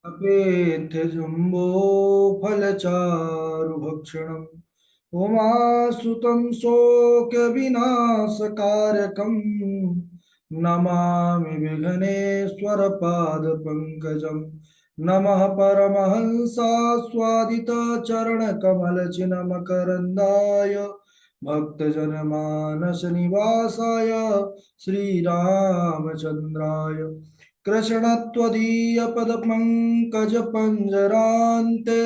अपेत्य जम्बो फलचारुभक्षणम् उमासुतं शोकविनाशकारकम् नमामि विघ्नेश्वरपादपङ्कजम्। नमः परमहंसास्वादितचरणकमलचिन्मकरन्दाय भक्तजनमानसनिवासाय श्रीरामचन्द्राय कृष्णत्वदीयपदपङ्कजपञ्जरान्ते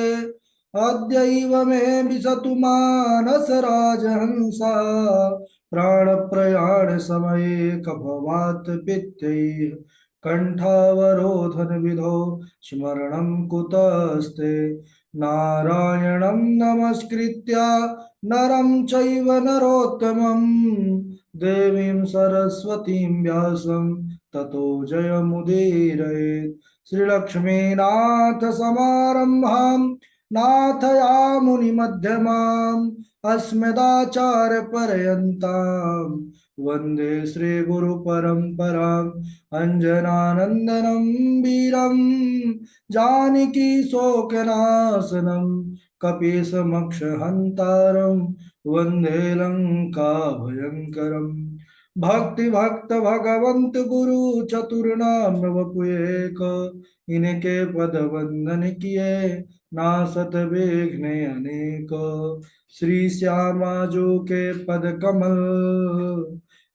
अद्यैव मे विशतु मानसराजहंसा प्राणप्रयाणसमये कफवात पित्तैः कण्ठावरोधनविधौ स्मरणं कुतस्ते। नारायणं नमस्कृत्य नरं चैव नरोत्तमं देवीं सरस्वतीं व्यासं ततो जयमुदीरयेत्। श्रीलक्ष्मीनाथ समारंभां नाथयामुनिमध्यमाम् अस्मदाचार्यपर्यन्तां वन्दे श्रीगुरुपरम्पराम्। अञ्जनानन्दनं वीरं जानकी शोकनाशनं कपीशमक्षहन्तारं वन्दे लङ्काभयङ्करम्। भक्ति भक्त भगवंत गुरु चतुर्नाम वपु एक, इनके पद वंदन किए नासत विघ्न अनेक। श्री श्यामा जो के पद कमल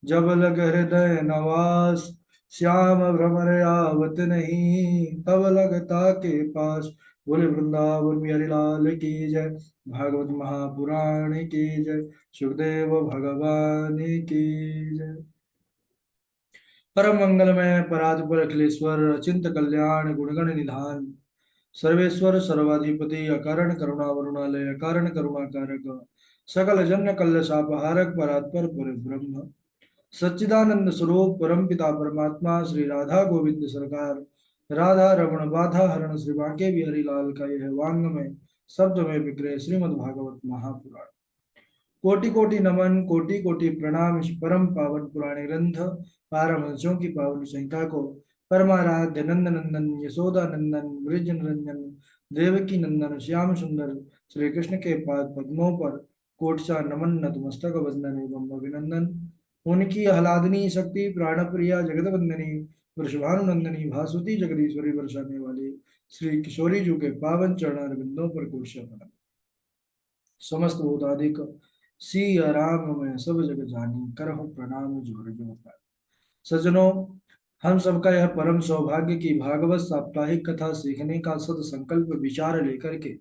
जब लग हृदय नवास, श्याम भ्रमर आवत नहीं तब लगता के पास। बोले वृंदावन बिहारी लाल की जय, भागवत महापुराण की जय, सुखदेव भगवान की जय। परम मंगलमय परात्पर अखिलेश्वर अचिंत कल्याण गुणगण निधान सर्वेश्वर सर्वाधिपति अकारण करुणा वरुणालय अकारण करुणा कारक सकल जन कल्ल शापहारक परात्पर ब्रह्म सच्चिदानंद स्वरूप परम पिता परमात्मा श्री राधा गोविंद सरकार राधा रमण बाधा हरण श्री बांके बिहारी लाल का यह वांग्मय शब्द में विग्रह श्रीमद् भागवत महापुराण। कोटि कोटि नमन कोटि कोटि प्रणाम। इस परम पावन पुराण ग्रंथ पारमहंसों की पावन संहिता को परमाराध्य नंद नंदन यशोदा नंदन ब्रज निरंजन देवकी नंदन श्याम सुंदर श्री कृष्ण के पाद पद्मों पर कोटसा नमन नतमस्तक वंदन एवं अभिनंदन। उनकी आह्लादनी शक्ति प्राणप्रिया जगत वंदनी वृषभानुनंदनी भासुती जगदीश्वरी बरसाने वाली श्री किशोरी जी के पावन चरण बिंदों पर कोटसा नमन। समस्त भूतादिक सिया राम मैं सब जग जानी करहु प्रणाम जोर जोर। सज्जनों, हम सबका यह परम सौभाग्य कि भागवत साप्ताहिक कथा सीखने का सद संकल्प विचार लेकर के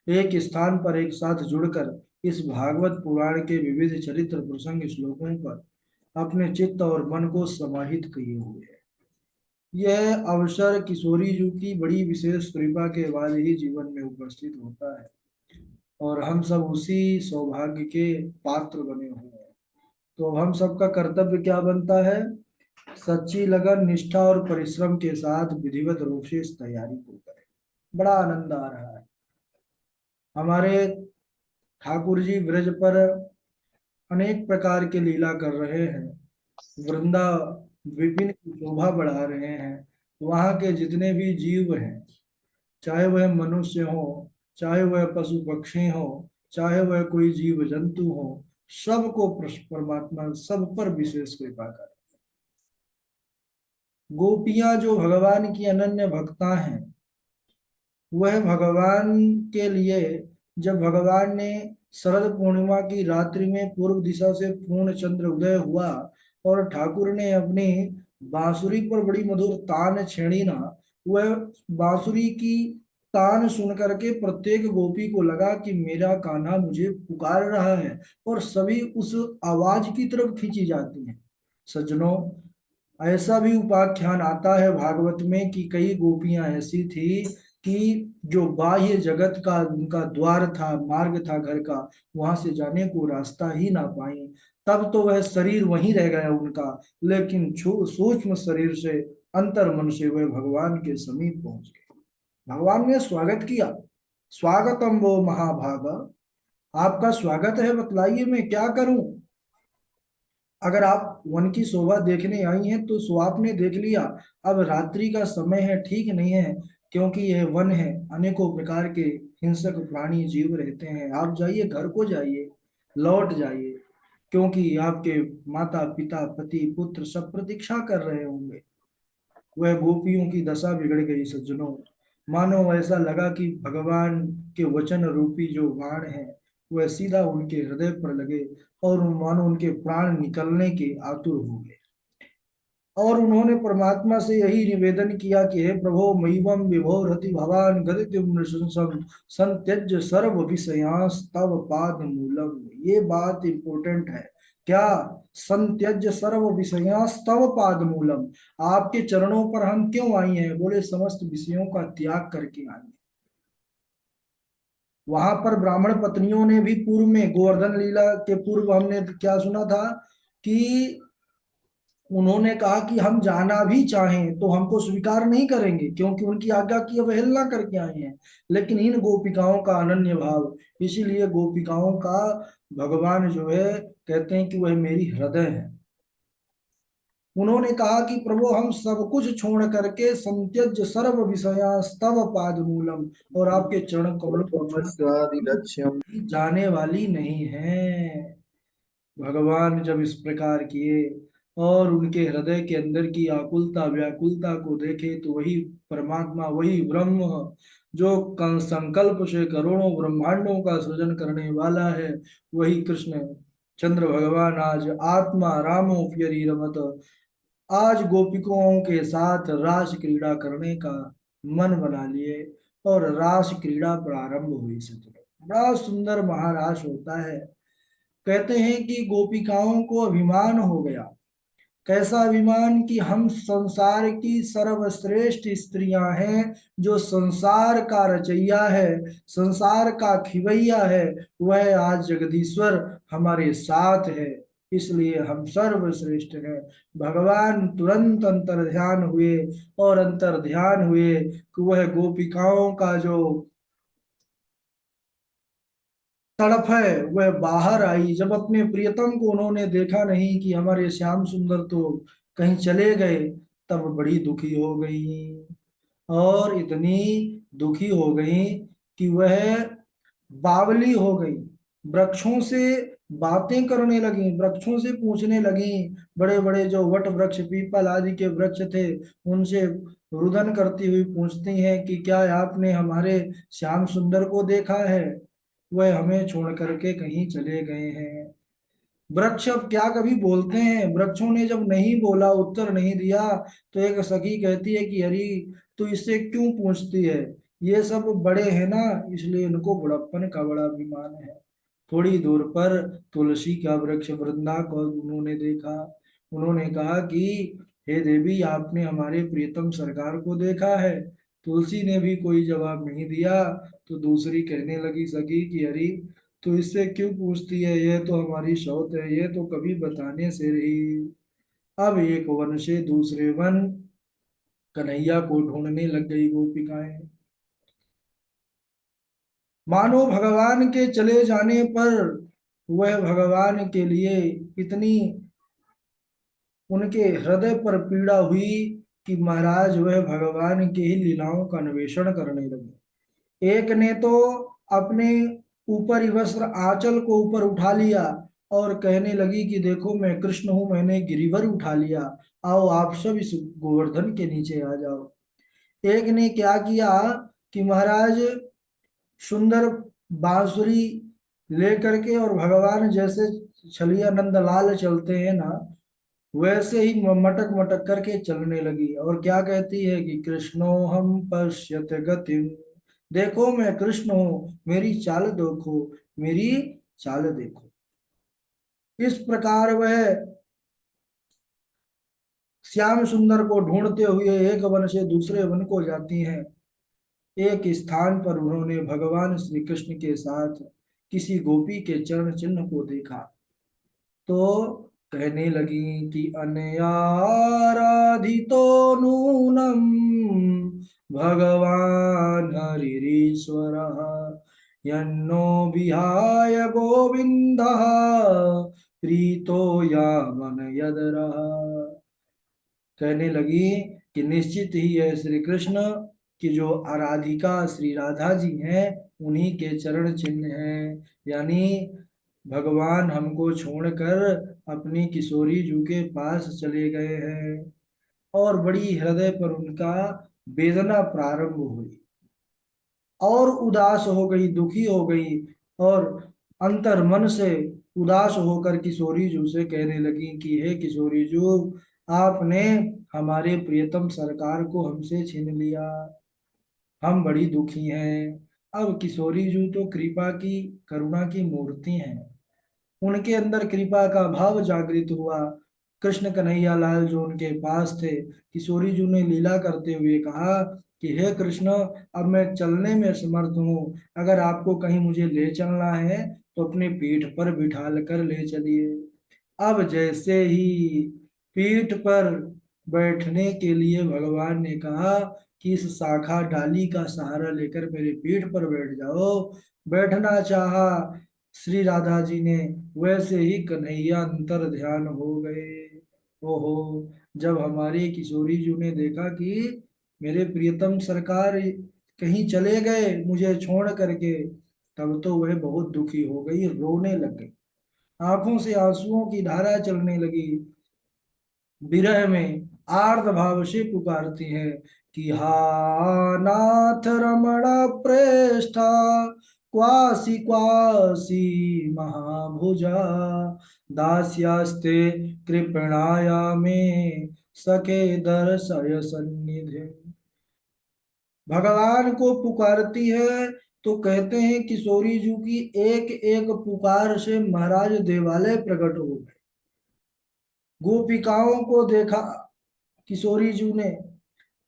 एक स्थान पर एक साथ जुड़कर इस भागवत पुराण के विविध चरित्र प्रसंग श्लोकों पर अपने चित्त और मन को समाहित किए हुए हैं। यह अवसर किशोरी जी की बड़ी विशेष कृपा के बाद ही जीवन में उपस्थित होता है और हम सब उसी सौभाग्य के पात्र बने हुए हैं। तो हम सबका कर्तव्य क्या बनता है? सच्ची लगन निष्ठा और परिश्रम के साथ विधिवत रूप से इस तैयारी को करें। बड़ा आनंद आ रहा है। हमारे ठाकुर जी ब्रज पर अनेक प्रकार के लीला कर रहे हैं, वृंदा विपिन की शोभा बढ़ा रहे हैं। वहाँ के जितने भी जीव हैं, चाहे वह मनुष्य हो, चाहे वह पशु पक्षी हो, चाहे वह कोई जीव जंतु हो, सबको परमात्मा सब पर विशेष कृपा कर। गोपियां जो भगवान की अनन्य भक्ता हैं, वह भगवान के लिए जब भगवान ने शरद पूर्णिमा की रात्रि में पूर्व दिशा से पूर्ण चंद्र उदय हुआ और ठाकुर ने अपनी बांसुरी पर बड़ी मधुर तान छेड़ी ना, वह बांसुरी की तान सुन करके प्रत्येक गोपी को लगा कि मेरा कान्हा मुझे पुकार रहा है और सभी उस आवाज की तरफ खींची जाती हैं। सज्जनों, ऐसा भी उपाख्यान आता है भागवत में कि कई गोपियां ऐसी थी कि जो बाह्य जगत का उनका द्वार था, मार्ग था घर का, वहां से जाने को रास्ता ही ना पाई। तब तो वह शरीर वहीं रह गया उनका, लेकिन सूक्ष्म शरीर से अंतर मन से वह भगवान के समीप पहुंच गए। भगवान ने स्वागत किया। स्वागतम वो महाभागा, आपका स्वागत है, बतलाइए मैं क्या करूं। अगर आप वन की शोभा देखने आई हैं तो सो आपने देख लिया। अब रात्रि का समय है, ठीक नहीं है, क्योंकि यह वन है, अनेकों प्रकार के हिंसक प्राणी जीव रहते हैं। आप जाइए, घर को जाइए, लौट जाइए, क्योंकि आपके माता पिता पति पुत्र सब प्रतीक्षा कर रहे होंगे। वह गोपियों की दशा बिगड़ गई सज्जनों। मानो ऐसा लगा कि भगवान के वचन रूपी जो बाण है वह सीधा उनके हृदय पर लगे, और मानो उनके प्राण निकलने के आतुर हो गए। और उन्होंने परमात्मा से यही निवेदन किया कि हे प्रभो मयिवम विभो रति भवान गदितुम नृशंसम संत्यज्य सर्व विषयांस तव पाद मूलम। ये बात इंपॉर्टेंट है। क्या? संत्यज्य सर्व विषयांस तव पाद मूलम। आपके चरणों पर हम क्यों आई हैं? बोले समस्त विषयों का त्याग करके आई हैं। वहां पर ब्राह्मण पत्नियों ने भी पूर्व में गोवर्धन लीला के पूर्व हमने क्या सुना था कि उन्होंने कहा कि हम जाना भी चाहें तो हमको स्वीकार नहीं करेंगे, क्योंकि उनकी आज्ञा की अवहेलना करके आए हैं। लेकिन इन गोपिकाओं का अनन्य भाव, इसीलिए गोपिकाओं का भगवान जो है कहते हैं कि वह मेरी हृदय है। उन्होंने कहा कि प्रभु हम सब कुछ छोड़ करके संत्यज्य सर्व विषया स्तव पाद मूलम, और आपके चरण कमलों को छोड़ लक्ष्यम। करके जाने वाली नहीं है। भगवान जब इस प्रकार किए और उनके हृदय के अंदर की आकुलता व्याकुलता को देखे, तो वही परमात्मा, वही ब्रह्म जो संकल्प से करोड़ों ब्रह्मांडों का सृजन करने वाला है, वही कृष्ण चंद्र भगवान आज आत्मा रामो प्यरी रमत, आज गोपिकों के साथ रास क्रीड़ा करने का मन बना लिए, और रास क्रीड़ा प्रारंभ हुई। सचमुच बड़ा सुंदर महारास होता है। कहते हैं कि गोपिकाओं को अभिमान हो गया। कैसा अभिमान? कि हम संसार की सर्वश्रेष्ठ स्त्रियां हैं, जो संसार का रचैया है, संसार का खिवैया है, वह आज जगदीश्वर हमारे साथ है, इसलिए हम सर्वश्रेष्ठ हैं। भगवान तुरंत अंतर ध्यान हुए, और अंतर ध्यान हुए कि वह गोपिकाओं का जो तड़प है वह बाहर आई। जब अपने प्रियतम को उन्होंने देखा नहीं कि हमारे श्याम सुंदर तो कहीं चले गए, तब बड़ी दुखी हो गई, और इतनी दुखी हो गई कि वह बावली हो गई। वृक्षों से बातें करने लगी, वृक्षों से पूछने लगी। बड़े बड़े जो वट वृक्ष पीपल आदि के वृक्ष थे, उनसे रुदन करती हुई पूछती हैं कि क्या आपने हमारे श्याम सुंदर को देखा है? वह हमें छोड़ करके कहीं चले गए हैं। वृक्ष अब क्या कभी बोलते हैं? वृक्षों ने जब नहीं बोला, उत्तर नहीं दिया, तो एक सखी कहती है कि अरे तू इससे क्यों पूछती है, ये सब बड़े हैं ना, इसलिए इनको बुढ़प्पन का बड़ा अभिमान है। थोड़ी दूर पर तुलसी का वृक्ष वृंदा को उन्होंने देखा। उन्होंने कहा कि हे देवी, आपने हमारे प्रियतम सरकार को देखा है? तुलसी ने भी कोई जवाब नहीं दिया। तो दूसरी कहने लगी सखी कि अरे तो इससे क्यों पूछती है, ये तो हमारी शौत है, ये तो कभी बताने से रही। अब एक वन से दूसरे वन कन्हैया को ढूंढने लग गई गोपिकाएं। मानो भगवान के चले जाने पर वह भगवान के लिए इतनी उनके हृदय पर पीड़ा हुई कि महाराज वह भगवान के ही लीलाओं का अन्वेषण करने लगे। एक ने तो अपने ऊपर ही वस्त्र आंचल को ऊपर उठा लिया, और कहने लगी कि देखो मैं कृष्ण हूं, मैंने गिरिवर उठा लिया, आओ आप सब इस गोवर्धन के नीचे आ जाओ। एक ने क्या किया कि महाराज सुंदर बांसुरी लेकर के, और भगवान जैसे छलिया नंद लाल चलते हैं ना, वैसे ही मटक मटक करके चलने लगी, और क्या कहती है कि कृष्णो हम पश्यत गतिम, देखो मैं कृष्ण हूँ, मेरी चाल देखो, मेरी चाल देखो। इस प्रकार वह श्याम सुंदर को ढूंढते हुए एक वन से दूसरे वन को जाती हैं। एक स्थान पर उन्होंने भगवान श्री कृष्ण के साथ किसी गोपी के चरण चिन्ह को देखा, तो कहने लगी कि अनयाराधितो नूनम भगवान हरिरीश्वरः, यन्नो विहाय गोविंदः प्रीतो या मन यद रहा। कहने लगी कि निश्चित ही है श्री कृष्ण की जो आराधिका श्री राधा जी हैं, उन्हीं के चरण चिन्ह हैं। यानी भगवान हमको छोड़कर अपनी किशोरी जू के पास चले गए हैं। और बड़ी हृदय पर उनका वेदना प्रारंभ हुई, और उदास हो गई, दुखी हो गई, और अंतर मन से उदास होकर किशोरी जू से कहने लगी कि हे किशोरी जू, आपने हमारे प्रियतम सरकार को हमसे छीन लिया, हम बड़ी दुखी हैं। अब किशोरी जू तो कृपा की, करुणा की मूर्ति हैं। उनके अंदर कृपा का भाव जागृत हुआ। कृष्ण कन्हैया लाल जो उनके पास थे, किशोरी जी ने लीला करते हुए कहा कि हे कृष्ण, अब मैं चलने में समर्थ हूँ, अगर आपको कहीं मुझे ले चलना है तो अपने पीठ पर बिठा कर ले चलिए। अब जैसे ही पीठ पर बैठने के लिए भगवान ने कहा कि इस शाखा डाली का सहारा लेकर मेरे पीठ पर बैठ जाओ, बैठना चाहा श्री राधा जी ने, वैसे ही कन्हैया अंतर ध्यान हो गए। ओहो, जब हमारे किशोरी जी ने देखा कि मेरे प्रियतम सरकार कहीं चले गए मुझे छोड़ करके, तब तो वह बहुत दुखी हो गई, रोने लग गई, आंखों से आंसुओं की धारा चलने लगी। विरह में आर्त भाव से पुकारती है कि हा नाथ रमण प्रेष्ठा, क्वासी क्वासी महाभुजा, दास्यास्ते कृपणाया में सखे दर्शय सन्निधि। भगवान को पुकारती है तो कहते हैं किशोरी जी की एक एक पुकार से महाराज देवालय प्रकट हो गए। गोपिकाओं को देखा किशोरी जी ने,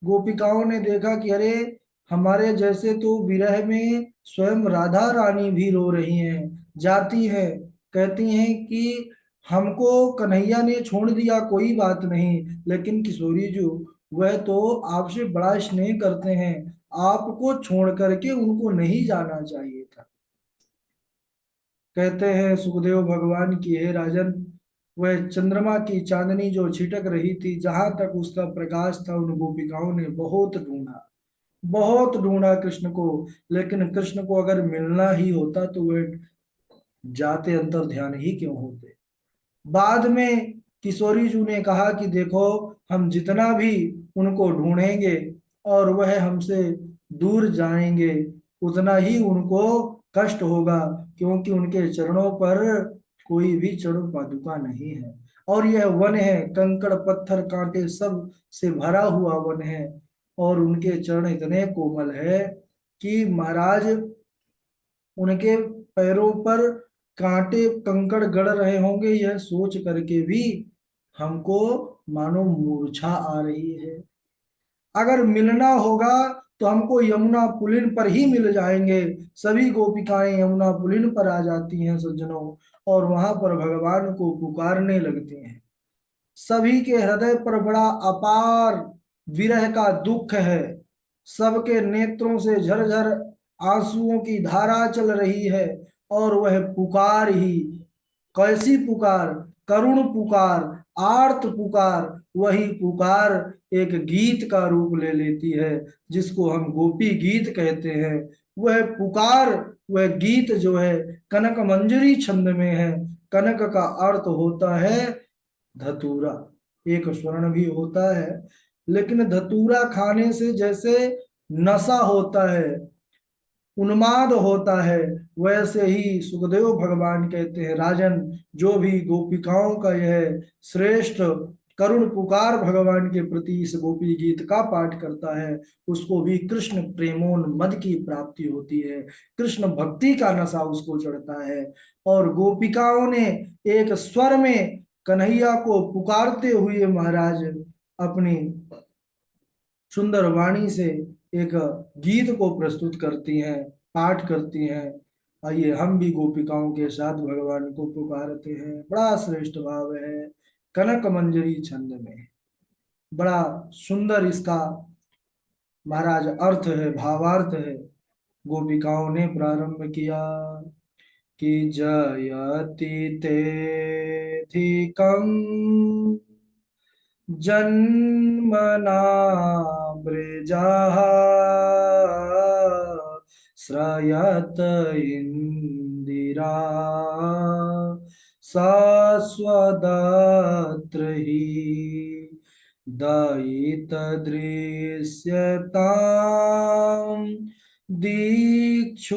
गोपिकाओं ने देखा कि अरे, हमारे जैसे तो विरह में स्वयं राधा रानी भी रो रही हैं, जाती हैं, कहती हैं कि हमको कन्हैया ने छोड़ दिया कोई बात नहीं, लेकिन किशोरी जी वह तो आपसे बड़ा स्नेह करते हैं, आपको छोड़ करके उनको नहीं जाना चाहिए था। कहते हैं सुखदेव भगवान की, हे राजन, वह चंद्रमा की चांदनी जो छिटक रही थी, जहां तक उसका प्रकाश था, उन गोपिकाओं ने बहुत ढूंढा, बहुत ढूंढा कृष्ण को, लेकिन कृष्ण को अगर मिलना ही होता तो वह जाते अंतर ध्यान ही क्यों होते। बाद में किशोरी जी ने कहा कि देखो, हम जितना भी उनको ढूंढेंगे और वह हमसे दूर जाएंगे, उतना ही उनको कष्ट होगा, क्योंकि उनके चरणों पर कोई भी चरण पादुका नहीं है, और यह वन है, कंकड़ पत्थर कांटे सब से भरा हुआ वन है, और उनके चरण इतने कोमल है कि महाराज उनके पैरों पर कांटे कंकड़ गड़ रहे होंगे, यह सोच करके भी हमको मानो मूर्छा आ रही है। अगर मिलना होगा तो हमको यमुना पुलिन पर ही मिल जाएंगे। सभी गोपिकाएं यमुना पुलिन पर आ जाती हैं सज्जनों, और वहां पर भगवान को पुकारने लगती हैं। सभी के हृदय पर बड़ा अपार विरह का दुख है, सबके नेत्रों से झरझर आंसुओं की धारा चल रही है, और वह पुकार ही कैसी पुकार, करुण पुकार, आर्त पुकार, वही पुकार एक गीत का रूप ले लेती है, जिसको हम गोपी गीत कहते हैं। वह पुकार, वह गीत जो है कनक मंजरी छंद में है। कनक का अर्थ होता है धतूरा, एक स्वर्ण भी होता है, लेकिन धतूरा खाने से जैसे नशा होता है, उन्माद होता है, वैसे ही सुखदेव भगवान कहते हैं राजन, जो भी गोपिकाओं का यह श्रेष्ठ करुण पुकार भगवान के प्रति इस गोपी गीत का पाठ करता है, उसको भी कृष्ण प्रेमोन्मद की प्राप्ति होती है, कृष्ण भक्ति का नशा उसको चढ़ता है। और गोपिकाओं ने एक स्वर में कन्हैया को पुकारते हुए महाराज अपनी सुंदर वाणी से एक गीत को प्रस्तुत करती हैं, पाठ करती हैं। आइए हम भी गोपिकाओं के साथ भगवान को पुकारते हैं। बड़ा श्रेष्ठ भाव है, कनक मंजरी छंद में, बड़ा सुंदर इसका महाराज अर्थ है, भावार्थ है। गोपिकाओं ने प्रारंभ किया, कि जयति तेऽधिकम् जन्मना वृजाः श्रयत इंदिरा शाश्वतत्र हि दयितदृश्यताम् दीक्षुतावकाश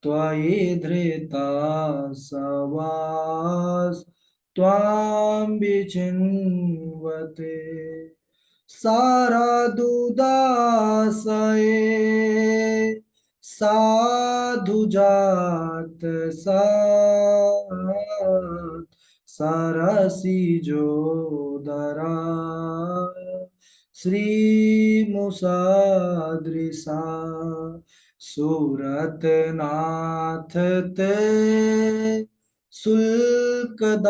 त्वयि धृता सवास त्वां विचिन्वते सारादुदासये साधुजात सरसिजोदरा श्रीमुषादृशा सूरतनाथ ते शुल्कदासिका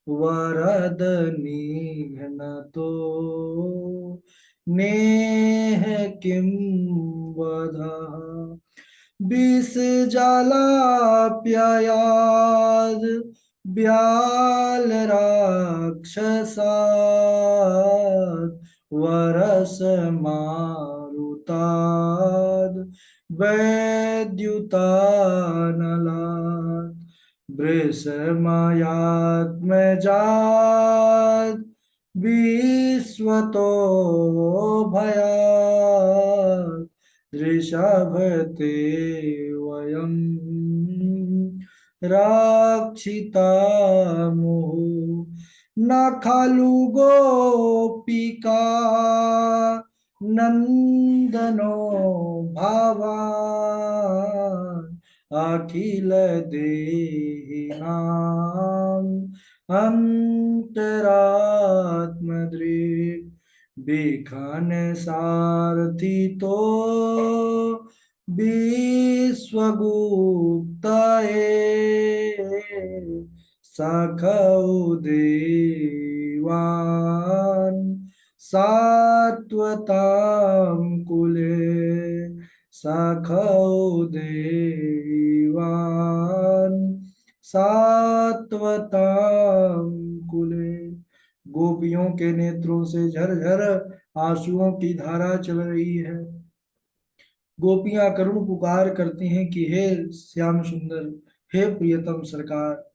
वरद निघ्नतो नेह किं वद विष जलाप्ययाद व्याल राक्षसाद वरस मारुताद वैद्युतानलाद वृषमयात्मजात विश्वतो भयात् ऋषभते वयं रक्षिता मुहुः न खलु गोपिका नंदनो भवान् अखिल देहिनां अंतरात्मदृक् बिखन सारथि तो विश्वगुप्तये सखौ देवान् सात्वतां कुले सखौ देवान् सात्वतां कुले। गोपियों के नेत्रों से झरझर आंसुओं की धारा चल रही है। गोपियां करुण पुकार करती हैं कि हे श्याम सुंदर, हे प्रियतम सरकार,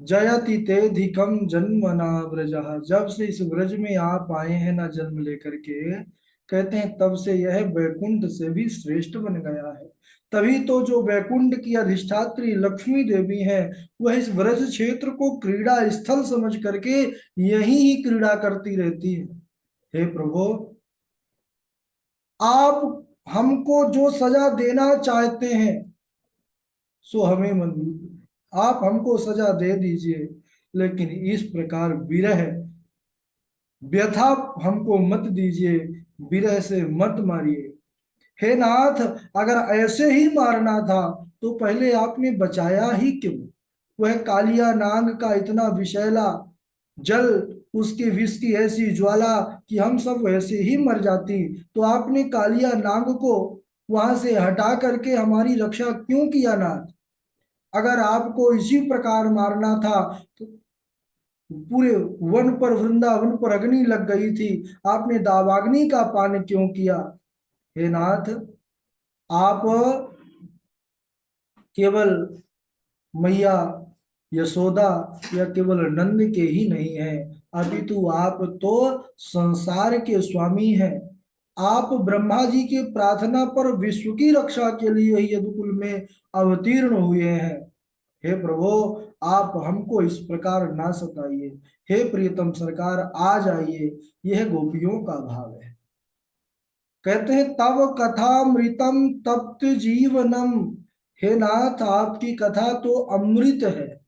जयति तेधिकम जन्मना व्रजः, जब से इस व्रज में आप आए हैं ना जन्म लेकर के, कहते हैं तब से यह वैकुंठ से भी श्रेष्ठ बन गया है। तभी तो जो वैकुंठ की अधिष्ठात्री लक्ष्मी देवी है वह इस व्रज क्षेत्र को क्रीड़ा स्थल समझ करके यही ही क्रीड़ा करती रहती है। हे प्रभु, आप हमको जो सजा देना चाहते हैं सो हमें मंजूर, आप हमको सजा दे दीजिए, लेकिन इस प्रकार विरह व्यथा हमको मत दीजिए, विरह से मत मारिए। हे नाथ, अगर ऐसे ही मारना था तो पहले आपने बचाया ही क्यों? वह कालिया नाग का इतना विषैला जल, उसके विष की ऐसी ज्वाला कि हम सब वैसे ही मर जाती, तो आपने कालिया नाग को वहां से हटा करके हमारी रक्षा क्यों किया नाथ? अगर आपको इसी प्रकार मारना था तो पूरे वन पर, वृंदावन पर अग्नि लग गई थी, आपने दावाग्नि का पान क्यों किया? हे नाथ, आप केवल मैया यशोदा या केवल नंद के ही नहीं है, अपितु आप तो संसार के स्वामी हैं। आप ब्रह्मा जी की प्रार्थना पर विश्व की रक्षा के लिए ही यदुकुल में अवतीर्ण हुए हैं। हे प्रभु, आप हमको इस प्रकार ना सताइए। हे प्रियतम सरकार, आ जाइए। यह गोपियों का भाव है। कहते हैं तव कथामृतम तप्त जीवनम, हे नाथ, आपकी कथा तो अमृत है।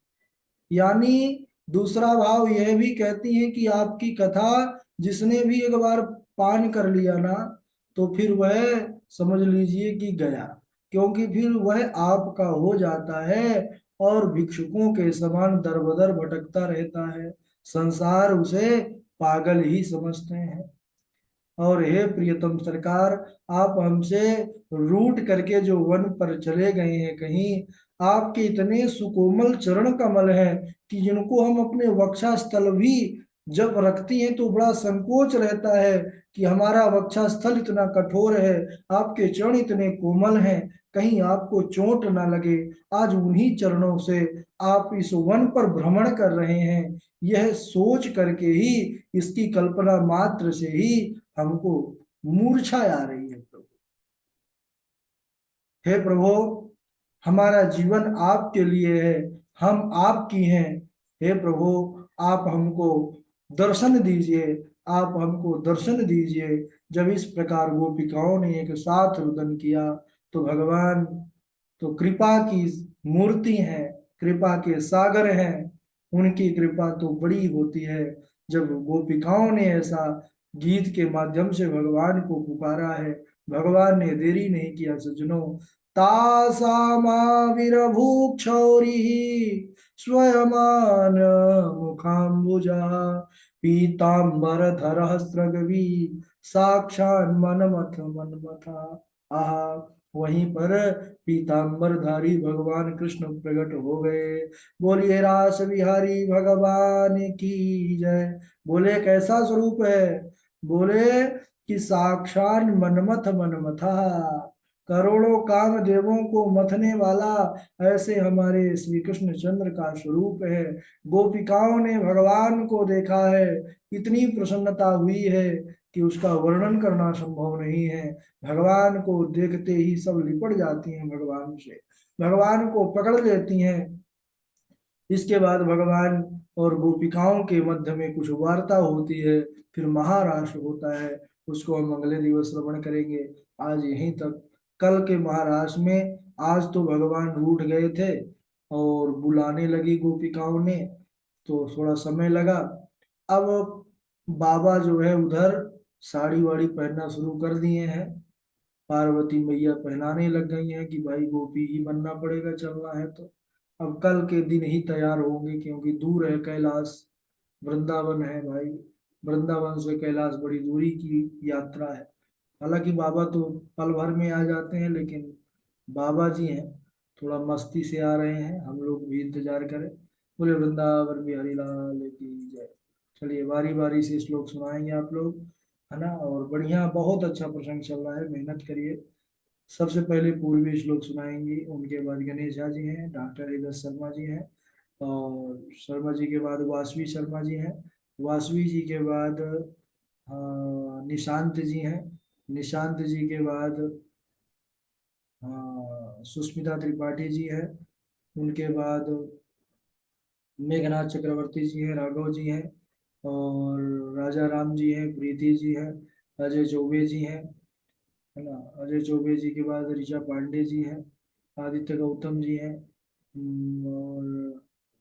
यानी दूसरा भाव यह भी कहती है कि आपकी कथा जिसने भी एक बार पान कर लिया ना तो फिर वह समझ लीजिए कि गया, क्योंकि फिर वह आपका हो जाता है और भिक्षुकों के समान दर बदर भटकता रहता है। संसार उसे पागल ही समझते हैं। और हे प्रियतम सरकार, आप हमसे रूठ करके जो वन पर चले गए हैं कहीं, आपके इतने सुकोमल चरण कमल हैं कि जिनको हम अपने वक्षस्थल भी जब रखती हैं तो बड़ा संकोच रहता है कि हमारा वक्षस्थल इतना कठोर है, आपके चरण इतने कोमल हैं, कहीं आपको चोट ना लगे। आज उन्हीं चरणों से आप इस वन पर भ्रमण कर रहे हैं, यह सोच करके ही, इसकी कल्पना मात्र से ही हमको मूर्छा आ रही है प्रभु। हे प्रभु, हमारा जीवन आपके लिए है, हम आपकी हैं। हे प्रभु, आप हमको दर्शन दीजिए, आप हमको दर्शन दीजिए। जब इस प्रकार गोपिकाओं ने एक साथ रुदन किया तो भगवान तो कृपा की मूर्ति है, कृपा के सागर हैं, उनकी कृपा तो बड़ी होती है। जब गोपिकाओं ने ऐसा गीत के माध्यम से भगवान को पुकारा है, भगवान ने देरी नहीं किया सज्जनों। तासामाविरभूक्षौरिः स्वयमान मुखाम्बुजा पीताम्बरधरः स्रग्वी साक्षान् मनमथ मनमथा। आहा, वहीं पर पीताम्बरधारी भगवान कृष्ण प्रकट हो गए। बोलिए रास बिहारी भगवान की जय। बोले कैसा स्वरूप है? बोले कि साक्षात मनमथ मनमथा, करोड़ों काम देवों को मथने वाला ऐसे हमारे श्री कृष्ण चंद्र का स्वरूप है। गोपिकाओं ने भगवान को देखा है, इतनी प्रसन्नता हुई है कि उसका वर्णन करना संभव नहीं है। भगवान को देखते ही सब लिपट जाती हैं भगवान से, भगवान को पकड़ लेती हैं। इसके बाद भगवान और गोपिकाओं के मध्य में कुछ वार्ता होती है, फिर महारास होता है, उसको हम अगले दिवस श्रवण करेंगे। आज यहीं तक। कल के महारास में आज तो भगवान रूठ गए थे और बुलाने लगी गोपिकाओं ने, तो थोड़ा समय लगा। अब बाबा जो है उधर साड़ी वाड़ी पहनना शुरू कर दिए हैं, पार्वती मैया पहनाने लग गई हैं कि भाई गोपी ही बनना पड़ेगा, चलना है तो। अब कल के दिन ही तैयार होंगे क्योंकि दूर है कैलाश, वृंदावन है भाई, वृंदावन से कैलाश बड़ी दूरी की यात्रा है। हालांकि बाबा तो पल भर में आ जाते हैं, लेकिन बाबा जी हैं थोड़ा मस्ती से आ रहे हैं, हम लोग भी इंतजार करें। बोले वृंदावन बिहारी लाल की जय। चलिए बारी बारी से श्लोक सुनाएंगे आप लोग, है ना। और बढ़िया, बहुत अच्छा प्रसंग चल रहा है, मेहनत करिए। सबसे पहले पूर्वी श्लोक सुनाएंगे, उनके बाद गणेश झा जी हैं, डॉक्टर हृदय शर्मा जी हैं, और शर्मा जी के बाद वासवी शर्मा जी हैं, वासवी जी के बाद निशांत जी हैं, निशांत जी के बाद सुष्मिता त्रिपाठी जी हैं, उनके बाद मेघनाथ चक्रवर्ती जी हैं, राघव जी हैं, और राजा राम जी हैं, प्रीति जी हैं, अजय चौबे जी हैं, है ना। अजय चौबे जी के बाद ऋचा पांडे जी हैं, आदित्य गौतम जी हैं, और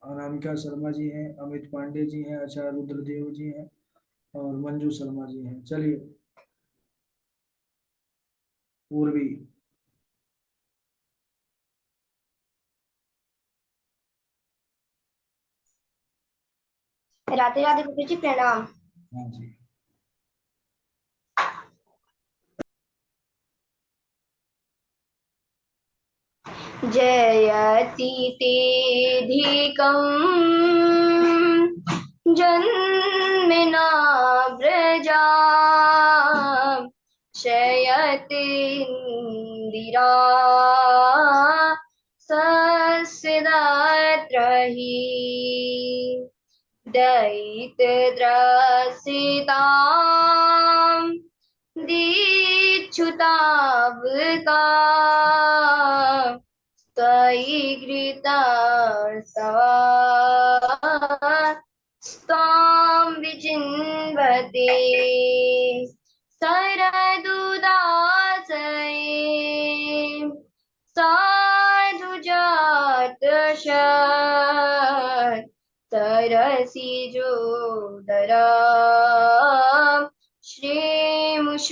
अनामिका शर्मा जी हैं, अमित पांडे जी हैं, आचार्य रुद्रदेव जी हैं, और मंजू शर्मा जी हैं। चलिए पूर्वी। राधे राधे गुरु जी, प्रणाम। हाँ जी। जयति तेऽधिकम् जन्मना व्रजा शयतीन्द्रिरा सस्यदात्र हि दयितद्रसिताम् दीक्षुतावका त्वयि घृतार्तवा स्त्वां विचिन्वते शरदुदासये साधुजातशत् तरसि जोदरा श्रीमुषादृशा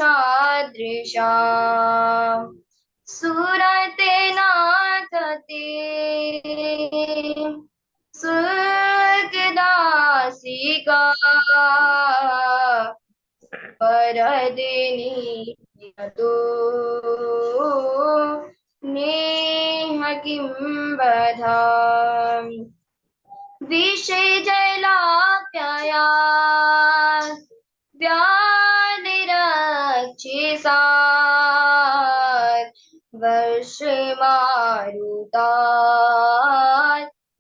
सुरते नाथते स्वर्गदासिका वरदिनी यतो नेह किं वदामि विषयजलाप्यया व्यानिरक्षिसात् वर्षमारुतात्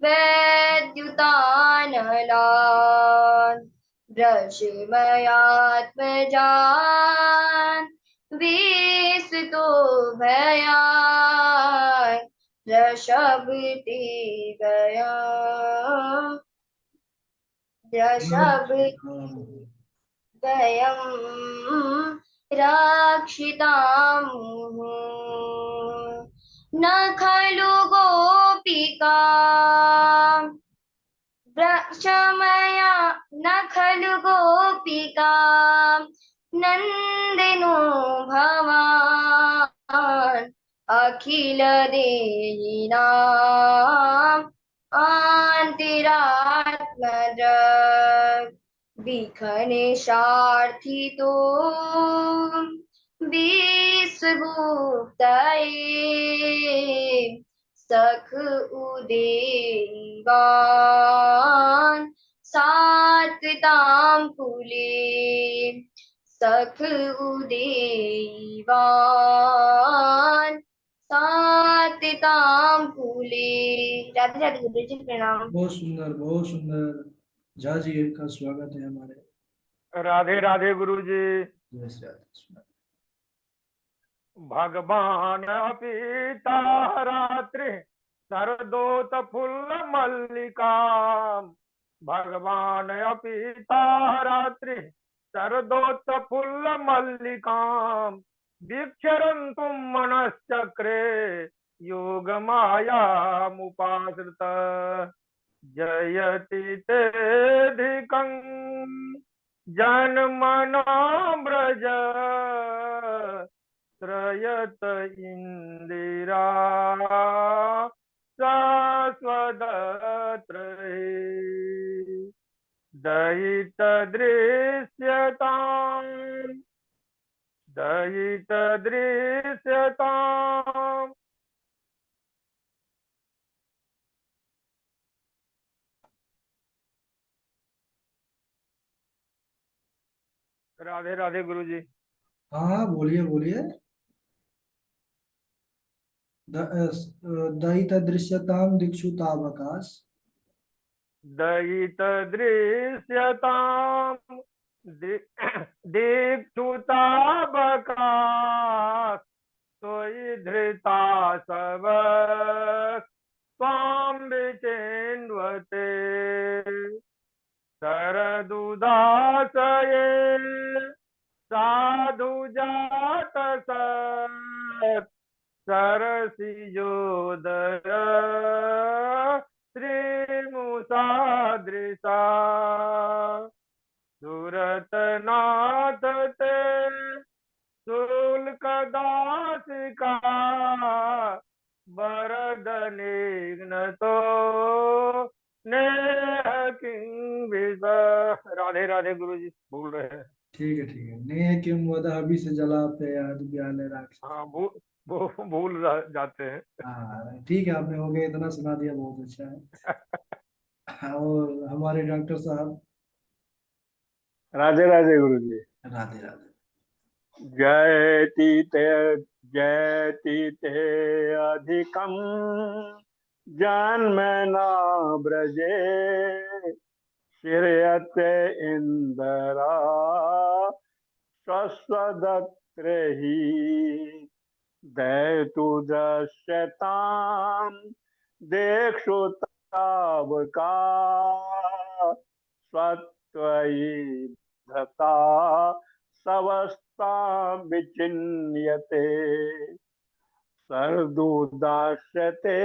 वैद्युतानलान् वृषमयात्मजान् विस्मितो भयात् वृषभते गया वृषभ गयं रक्षितामुः न खलु गोपिका क्षमया न खलु गोपिका नन्दिनो भवान् अखिल देहिनां आन्तिरात्मजः विघ्नेशार्थितो विश्वगुप्तये सख उदेवान् सात्वितां कुले सख उदेवान् सात्वितां कुले। राधे राधे गुरु जी प्रणाम। बहुत सुंदर झा जी का स्वागत है हमारे। राधे राधे गुरु जी। जय श्री राधे। भगवान अपीता रात्रि शरदोत फुल्ल मल्लिका भगवान अपीता रात्रि शरदोत फुल्ल मल्लिका दीक्षरन्तुं मनश्चक्रे योग माया मुपाश्रित जयति तेऽधिकं जनमनाम्रज त्रयत इंदिरा शाश्वतत्रये दयित दृश्यताम् दयित दृश्यताम्। राधे राधे गुरु जी। हाँ बोलिए बोलिए। दयित दृश्यताम दिक्षुतावकाश दयित दृश्यताम् दीक्षुतावकाश त्वयि धृता सब त्वां विचिन्वते शरदुदासये साधु जात सत् सरसिजोदर श्रीमुषादृशा सुरतनाथ ते शुल्कदासिका वरदनिघ्नतो नेह किं विद। राधे राधे गुरु जी। भूल रहे हैं। ठीक है नेह किम वद अभी से जलाते याद ब्याले राक्षस। हाँ भूल जाते हैं। हाँ ठीक है आपने हो गया इतना सुना दिया बहुत अच्छा है। और हमारे डॉक्टर साहब। राधे राधे गुरु जी। राधे राधे। जयति ते अधिकं जन्मना ब्रजे श्रियते इंदरा स्वस्वदत्रे हि दैतु दश्यतां देक्षुतावका स्वत्वयि धता सवस्तां विचिन्यते सर्दुदास्यते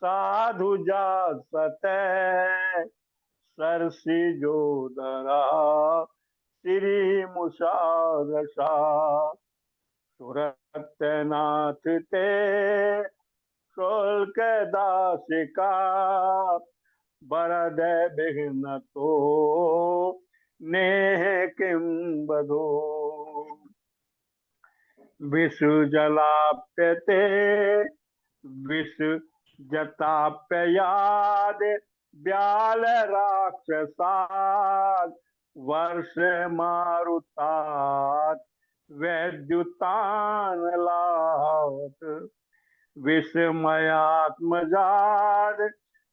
साधु जासते सरसिजोदरा श्रीमुषादशा सुरतनाथ ते शुल्कदासिका वरद विघ्न तो नेह किं बधो विसृजलाप्यते विसृजताप्ययाद व्याल राक्षसात् वर्ष मारुतात वैद्युतानलात् विस्मयात्मजाद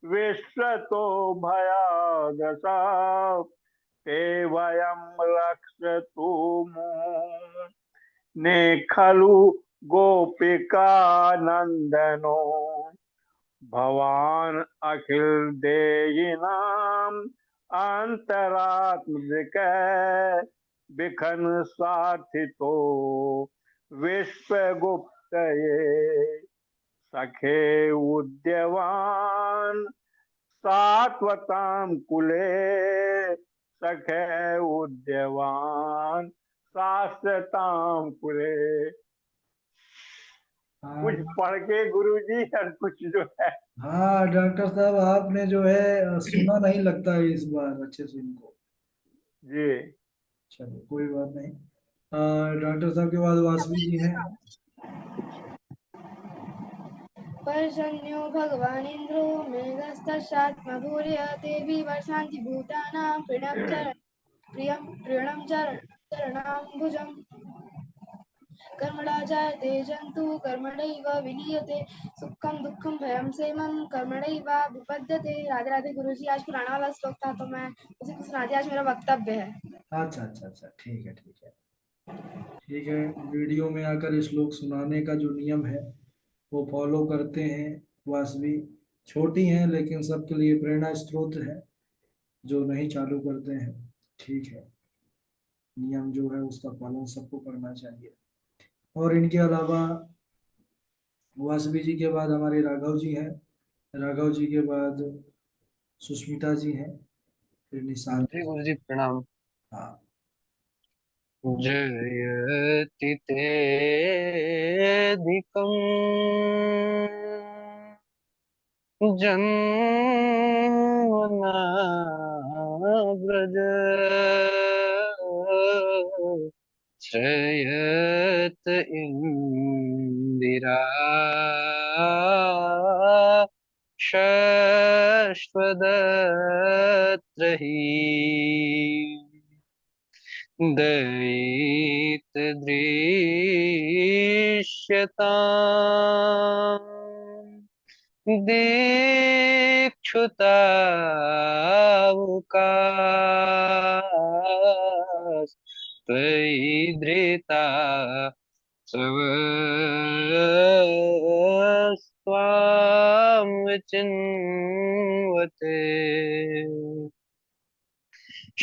विश्वतो भयादशा ते वयं रक्षतुमु ने खलु गोपिका नंदनो भवान अखिल देयिनाम अंतरात्मक बिखन साथितो विश्वगुप्त सखे उद्यवान सात्वताम कुले सखे उद्यवान शास्त्रताम कुले। कुछ हाँ। पढ़ के गुरुजी और कुछ जो है। हाँ डॉक्टर साहब, आपने जो है सुना नहीं लगता है इस बार अच्छे से इनको। जी चलो कोई बात नहीं। डॉक्टर साहब के बाद वासवी जी हैं। पर्जन्यो भगवानिन्द्रो मेघस्तशात्मभूर्य देवी वर्षान्ति भूतानां प्रियं चरणाम्बुजम् कर्मणा जायते जन्तु कर्मणैव विलीयते सुखम दुखम भयम सेमम कर्मणैवाभिपद्यते। राधे राधे गुरुजी, आज पुराना वाला श्लोक था तो मैं उसी को सुनाती। आज मेरा वक्तव्य है। अच्छा अच्छा अच्छा, ठीक है ठीक है। ठीक है, वीडियो में आकर श्लोक सुनाने का जो नियम है वो फॉलो करते हैं। वासवी छोटी हैं लेकिन सबके लिए प्रेरणा स्रोत है। जो नहीं चालू करते हैं, ठीक है, नियम जो है उसका पालन सबको करना चाहिए। और इनके अलावा वासवी जी के बाद हमारे राघव जी हैं। राघव जी के बाद सुष्मिता जी हैं, फिर निशांत जी जी। गुरु जी प्रणाम। हाँ। जयति तेऽधिकम् जन्मना व्रज श्रयत इंदिरा शश्वदत्र हि दयितदृश्यताम् दीक्षुतावकाश त्वयि धृता स्वस्त्वां विचिन्वते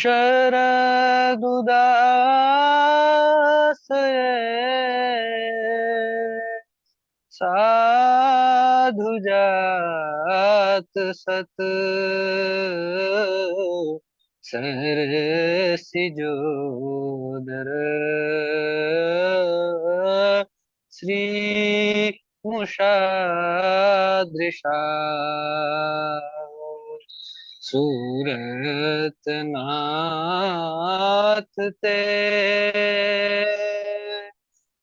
शरदुदासये साधुजात सत सरसिजोदर श्री मुषादृशा सूरतनाथ ते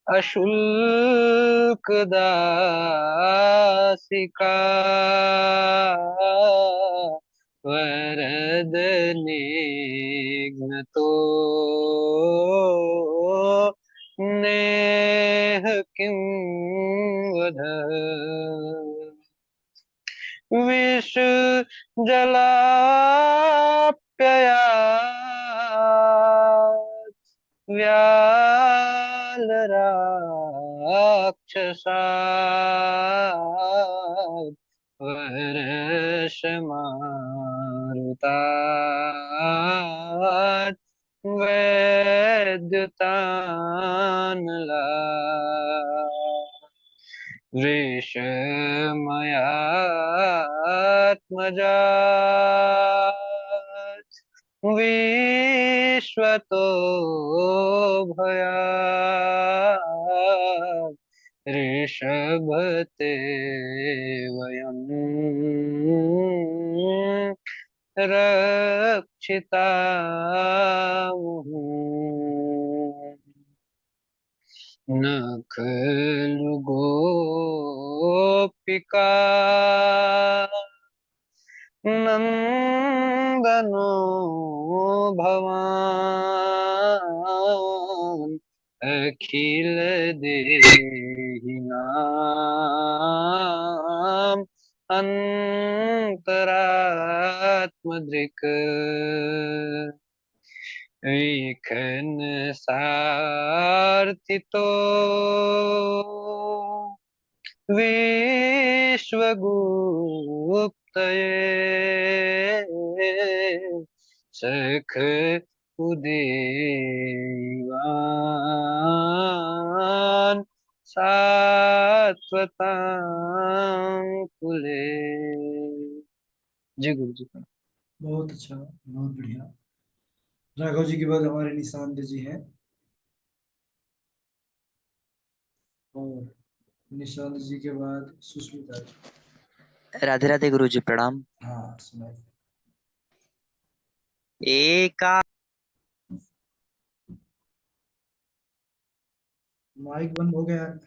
अशुल्क दासिका वरद निघ्नतो नेह किं वद विष जलाप्यया व्याल राक्षसा वर्ष मारुतात वैद्युतानला वृषमयात्मजात् विश्वतो भयात् ऋषभते वयम् रक्षिता हूँ। न खलु गोपिका नंदनो भवान अखिल देहि नाम अंतरात्मदृक् ऐखन सारथितो विश्वगुप्तये सख उदीवान सात्वतां कुले। जी गुरु जी। बहुत अच्छा, बहुत बढ़िया। राघव जी के बाद हमारे निशांत जी हैं, और निशांत जी के बाद सुष्मिता जी। राधे राधे गुरु जी, प्रणाम। हाँ सुनाइए। एका माइक बंद हो गया है।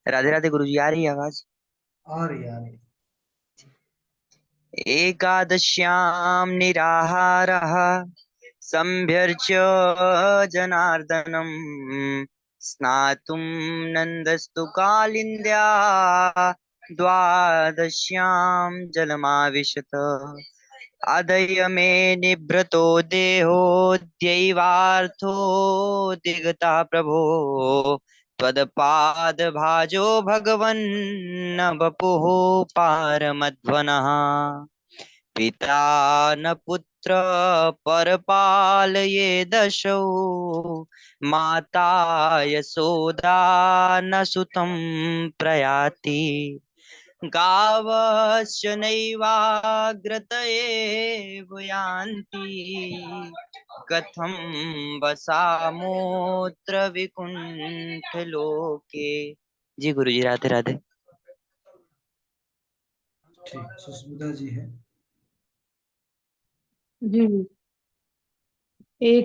राधे राधे गुरु जी, आ रही है आवाज? आ रही है, आ रही है। एकादश्यां निराहारः सम्भ्यर्च्य जनार्दनम् स्नातुं नन्दस्तु कालिन्द्या द्वादश्यां जलमाविशत आदय मे निभृतो देहोऽद्यैवार्थो दिगता प्रभो त्वदपादभाजो भगवन्न वपुः पारमध्वनः पिता न पुत्र परपालये दशौ माता यशोदा न सुतं प्रयाति गावश्च नैवाग्रतये यान्ति कथं वसामोऽत्र विकुण्ठलोके। जी गुरु जी, राधे राधे। ठीक, सुष्मिता जी है। जी। एक